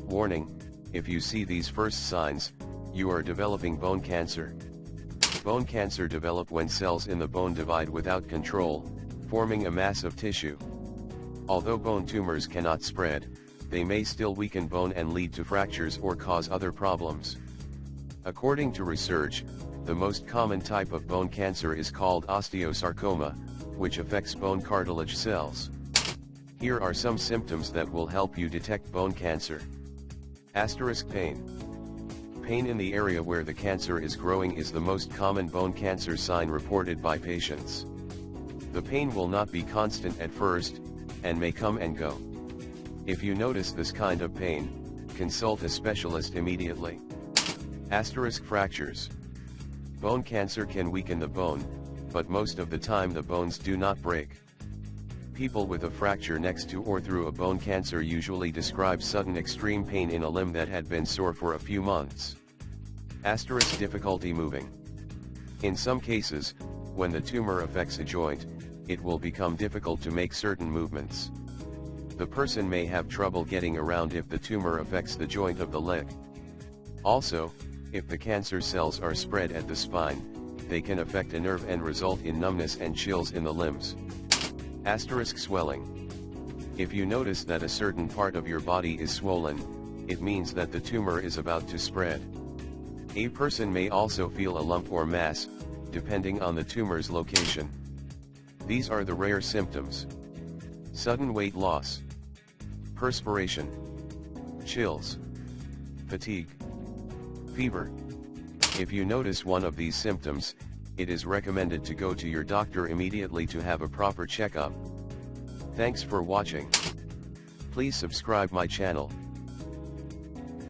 Warning, if you see these first signs, you are developing bone cancer. Bone cancer develop when cells in the bone divide without control, forming a mass of tissue. Although bone tumors cannot spread, they may still weaken bone and lead to fractures or cause other problems. According to research, the most common type of bone cancer is called osteosarcoma, which affects bone cartilage cells. Here are some symptoms that will help you detect bone cancer. Pain. Pain in the area where the cancer is growing is the most common bone cancer sign reported by patients. The pain will not be constant at first, and may come and go. If you notice this kind of pain, consult a specialist immediately. Fractures. Bone cancer can weaken the bone, but most of the time the bones do not break. People with a fracture next to or through a bone cancer usually describe sudden extreme pain in a limb that had been sore for a few months. Difficulty moving. In some cases, when the tumor affects a joint, it will become difficult to make certain movements. The person may have trouble getting around if the tumor affects the joint of the leg. Also, if the cancer cells are spread at the spine, they can affect a nerve and result in numbness and chills in the limbs. Swelling. If you notice that a certain part of your body is swollen, it means that the tumor is about to spread. A person may also feel a lump or mass, depending on the tumor's location. These are the rare symptoms. Sudden weight loss, perspiration, chills, fatigue, fever. If you notice one of these symptoms, it is recommended to go to your doctor immediately to have a proper checkup. Thanks for watching. Please subscribe my channel.